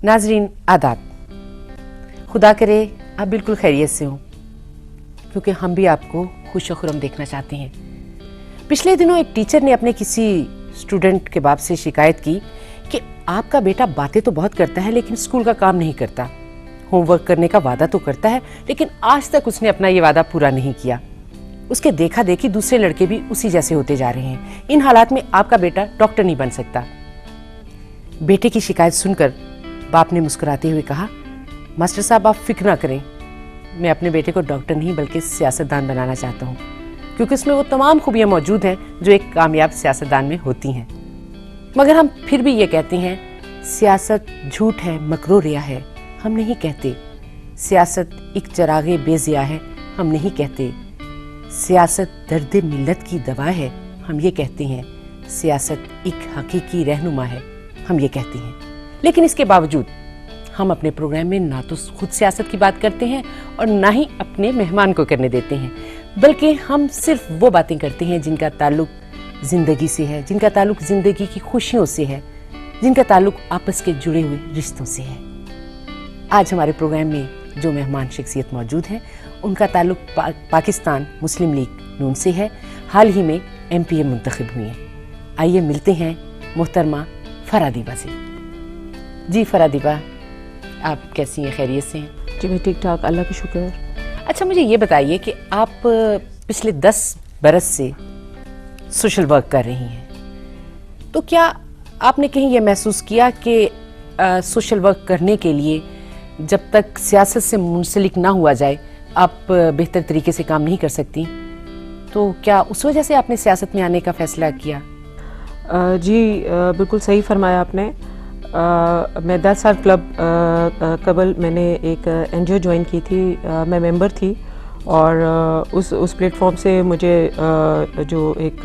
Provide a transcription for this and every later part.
नाजरीन आदाब। खुदा करे आप बिल्कुल खैरियत से हों, क्योंकि हम भी आपको खुश और खुर्रम देखना चाहते हैं। पिछले दिनों एक टीचर ने अपने किसी स्टूडेंट के बाप से शिकायत की कि आपका बेटा बातें तो बहुत करता है लेकिन स्कूल का काम नहीं करता। होमवर्क करने का वादा तो करता है लेकिन आज तक उसने अपना ये वादा पूरा नहीं किया। उसके देखा देखी दूसरे लड़के भी उसी जैसे होते जा रहे हैं। इन हालात में आपका बेटा डॉक्टर नहीं बन सकता। बेटे की शिकायत सुनकर बाप ने मुस्कुराते हुए कहा, मास्टर साहब आप फिक्र ना करें, मैं अपने बेटे को डॉक्टर नहीं बल्कि सियासतदान बनाना चाहता हूँ, क्योंकि उसमें वो तमाम खूबियाँ मौजूद हैं जो एक कामयाब सियासतदान में होती हैं। मगर हम फिर भी ये कहते हैं सियासत झूठ है, मकरो रिया है, हम नहीं कहते। सियासत एक चरागे बेजिया है, हम नहीं कहते। सियासत दर्द मिल्लत की दवा है, हम ये कहते हैं। सियासत एक हकीकी रहनुमा है, हम ये कहते हैं। लेकिन इसके बावजूद हम अपने प्रोग्राम में ना तो खुद सियासत की बात करते हैं और ना ही अपने मेहमान को करने देते हैं, बल्कि हम सिर्फ वो बातें करते हैं जिनका ताल्लुक जिंदगी से है, जिनका ताल्लुक जिंदगी की खुशियों से है, जिनका ताल्लुक आपस के जुड़े हुए रिश्तों से है। आज हमारे प्रोग्राम में जो मेहमान शख्सियत मौजूद हैं उनका ताल्लुक पाकिस्तान मुस्लिम लीग नून से है। हाल ही में MPA मुंतखब हुई हैं। आइए मिलते हैं मोहतरमा फरादीबा से। जी फरादीबा, आप कैसी हैं, खैरियत से हैं? जी मैं ठीक ठाक, अल्लाह का शुक्र। अच्छा, मुझे ये बताइए कि आप पिछले 10 बरस से सोशल वर्क कर रही हैं, तो क्या आपने कहीं ये महसूस किया कि सोशल वर्क करने के लिए जब तक सियासत से मुंसलिक ना हुआ जाए आप बेहतर तरीके से काम नहीं कर सकती? तो क्या उस वजह से आपने सियासत में आने का फैसला किया? जी बिल्कुल सही फरमाया आपने। मैं 10 साल क्लब कबल मैंने एक NGO ज्वाइन की थी, मैं मेंबर थी और उस प्लेटफॉर्म से मुझे जो एक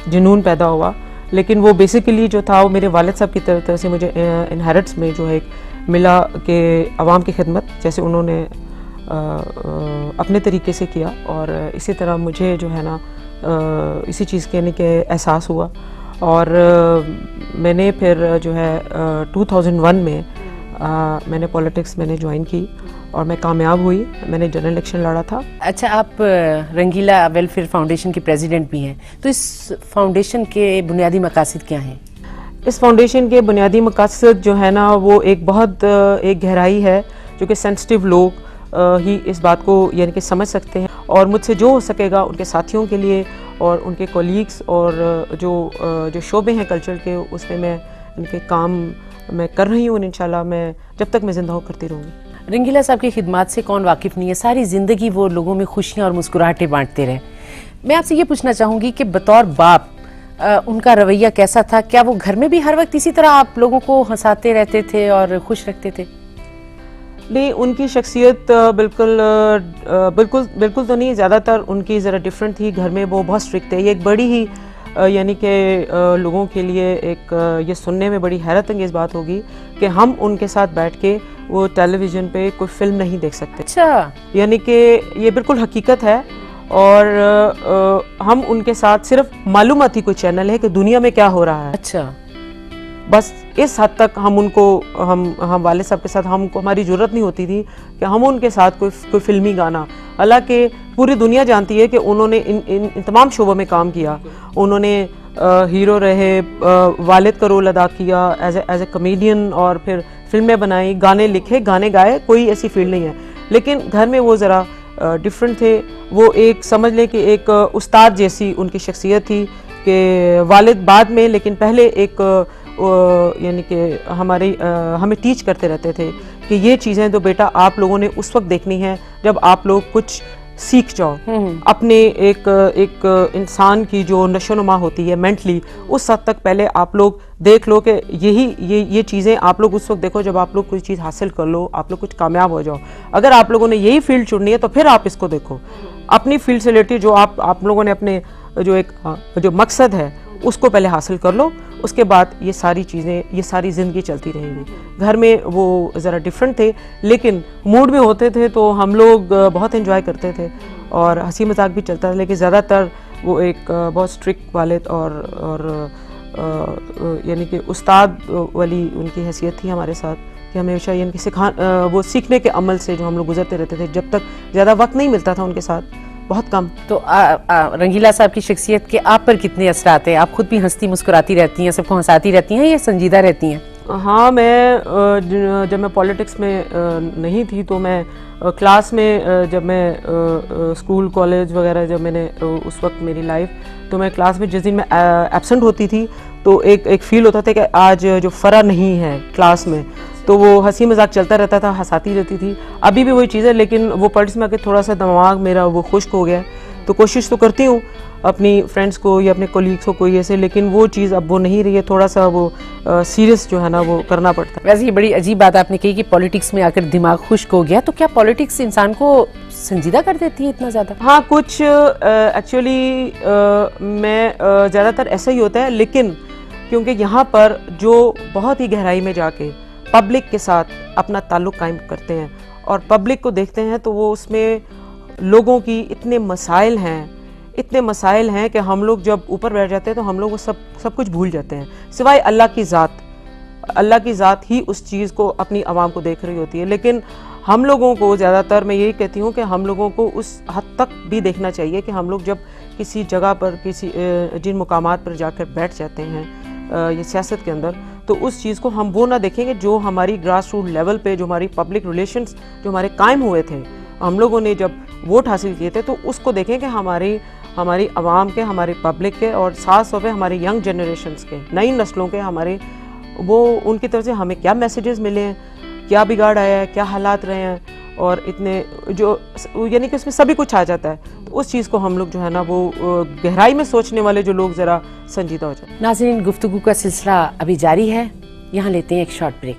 जुनून पैदा हुआ, लेकिन वो बेसिकली जो था वो मेरे वालिद साहब की तरफ से मुझे इनहेरिट्स में जो है मिला कि आवाम की खिदमत जैसे उन्होंने अपने तरीके से किया, और इसी तरह मुझे जो है ना इसी चीज़ के यानी कि एहसास हुआ। और मैंने फिर जो है 2001 में मैंने पॉलिटिक्स मैंने ज्वाइन की और मैं कामयाब हुई। मैंने जनरल इलेक्शन लड़ा था। अच्छा, आप रंगीला वेलफेयर फाउंडेशन के प्रेसिडेंट भी हैं, तो इस फाउंडेशन के बुनियादी मकासद क्या हैं? इस फाउंडेशन के बुनियादी मकासद जो है ना वो एक बहुत एक गहराई है जो कि सेंसिटिव लोग ही इस बात को यानी कि समझ सकते हैं, और मुझसे जो हो सकेगा उनके साथियों के लिए और उनके कोलीग्स और जो शोबे हैं कल्चर के, उसमें मैं उनके काम मैं कर रही हूँ। इंशाल्लाह मैं जब तक मैं ज़िंदा हूँ करती रहूँगी। रंगीला साहब की खिदमत से कौन वाकिफ़ नहीं है, सारी ज़िंदगी वो लोगों में खुशियाँ और मुस्कुराहटें बांटते रहे। मैं आपसे ये पूछना चाहूँगी कि बतौर बाप उनका रवैया कैसा था? क्या वो घर में भी हर वक्त इसी तरह आप लोगों को हंसाते रहते थे और खुश रखते थे? नहीं, उनकी शख्सियत बिल्कुल तो नहीं, ज़्यादातर उनकी ज़रा डिफरेंट थी। घर में वो बहुत स्ट्रिक्ट थे। ये एक बड़ी ही यानी कि लोगों के लिए एक ये सुनने में बड़ी हैरत अंगेज़ बात होगी कि हम उनके साथ बैठ के वो टेलीविज़न पे कोई फिल्म नहीं देख सकते। अच्छा, यानी कि ये बिल्कुल हकीकत है। और हम उनके साथ सिर्फ मालूमाती कोई चैनल है कि दुनिया में क्या हो रहा है। अच्छा, बस इस हद तक हम उनको हम वाले साहब के साथ हमको हमारी ज़रूरत नहीं होती थी कि हम उनके साथ कोई फिल्मी गाना। हालांकि पूरी दुनिया जानती है कि उन्होंने इन तमाम शोबों में काम किया। उन्होंने हीरो रहे, वालिद का रोल अदा किया एज ए कमेडियन, और फिर फिल्में बनाई, गाने लिखे, गाने गाए, कोई ऐसी फील्ड नहीं है। लेकिन घर में वो ज़रा डिफरेंट थे। वो एक समझ लें कि एक उस्ताद जैसी उनकी शख्सियत थी कि वालिद बाद में, लेकिन पहले एक यानी कि हमें टीच करते रहते थे कि ये चीज़ें तो बेटा आप लोगों ने उस वक्त देखनी है जब आप लोग कुछ सीख जाओ। अपने एक इंसान की जो नशोनुमा होती है मेंटली, उस हद तक पहले आप लोग देख लो कि ये चीज़ें आप लोग उस वक्त देखो जब आप लोग कोई चीज़ हासिल कर लो, आप लोग कुछ कामयाब हो जाओ। अगर आप लोगों ने यही फील्ड चुननी है तो फिर आप इसको देखो। अपनी फील्ड से रिलेटेड जो आप लोगों ने अपने जो मकसद है उसको पहले हासिल कर लो, उसके बाद ये सारी चीज़ें, ये सारी ज़िंदगी चलती रहेंगी। घर में वो ज़रा डिफरेंट थे, लेकिन मूड में होते थे तो हम लोग बहुत एंजॉय करते थे और हंसी मजाक भी चलता था। लेकिन ज़्यादातर वो एक बहुत स्ट्रिक्ट वालिद और यानी कि उस्ताद वाली उनकी हैसियत थी हमारे साथ। कि हमेशा यानी कि वो सीखने के अमल से जो हम लोग गुजरते रहते थे, जब तक ज़्यादा वक्त नहीं मिलता था उनके साथ, बहुत कम। तो रंगीला साहब की शख्सियत के आप पर कितने असर आते हैं? आप खुद भी हंसती मुस्कुराती रहती हैं, सबको हंसाती रहती हैं या संजीदा रहती हैं? हाँ, मैं जब मैं पॉलिटिक्स में नहीं थी तो मैं क्लास में, जब मैं स्कूल कॉलेज वगैरह जब मैंने उस वक्त मेरी लाइफ, तो मैं क्लास में जिस दिन मैं एब्सेंट होती थी तो एक फील होता था कि आज जो फ़रा नहीं है क्लास में, तो वो हंसी मजाक चलता रहता था, हंसाती रहती थी। अभी भी वही चीज़ है, लेकिन वो पॉलिटिक्स में आके थोड़ा सा दिमाग मेरा वो खुश्क हो गया, तो कोशिश तो करती हूँ अपनी फ्रेंड्स को या अपने कोलीग्स को कोई ऐसे, लेकिन वो चीज़ अब वो नहीं रही है, थोड़ा सा वो सीरियस जो है ना वो करना पड़ता है। वैसे ये बड़ी अजीब बात आपने कही कि पॉलिटिक्स में आकर दिमाग खुश्क हो गया, तो क्या पॉलिटिक्स इंसान को संजीदा कर देती है इतना ज़्यादा? हाँ, कुछ एक्चुअली मैं ज़्यादातर ऐसा ही होता है, लेकिन क्योंकि यहाँ पर जो बहुत ही गहराई में जाके पब्लिक के साथ अपना ताल्लुक़ कायम करते हैं और पब्लिक को देखते हैं, तो वो उसमें लोगों की इतने मसाइल हैं कि हम लोग जब ऊपर बैठ जाते हैं तो हम लोग वो सब कुछ भूल जाते हैं, सिवाय अल्लाह की ज़ात ही उस चीज़ को अपनी आवाम को देख रही होती है। लेकिन हम लोगों को ज़्यादातर, मैं यही कहती हूँ कि हम लोगों को उस हद तक भी देखना चाहिए कि हम लोग जब किसी जगह पर जिन मुकामात पर जाकर बैठ जाते हैं ये सियासत के अंदर, तो उस चीज़ को हम वो ना देखेंगे जो हमारी ग्रास रूट लेवल पे, जो हमारी पब्लिक रिलेशंस जो हमारे कायम हुए थे, हम लोगों ने जब वोट हासिल किए थे, तो उसको देखें कि हमारी आवाम के, हमारी पब्लिक के और साथ साथ हमारे यंग जनरेशन्स के, नई नस्लों के, हमारे वो उनकी तरफ से हमें क्या मैसेजेस मिले हैं, क्या बिगाड़ आया है, क्या हालात रहे हैं, और इतने जो यानी कि उसमें सभी कुछ आ जाता है। तो उस चीज़ को हम लोग जो है ना वो गहराई में सोचने वाले जो लोग ज़रा संजीदा हो जाए। नाज़रीन, गुफ्तगू का सिलसिला अभी जारी है, यहाँ लेते हैं एक शॉर्ट ब्रेक।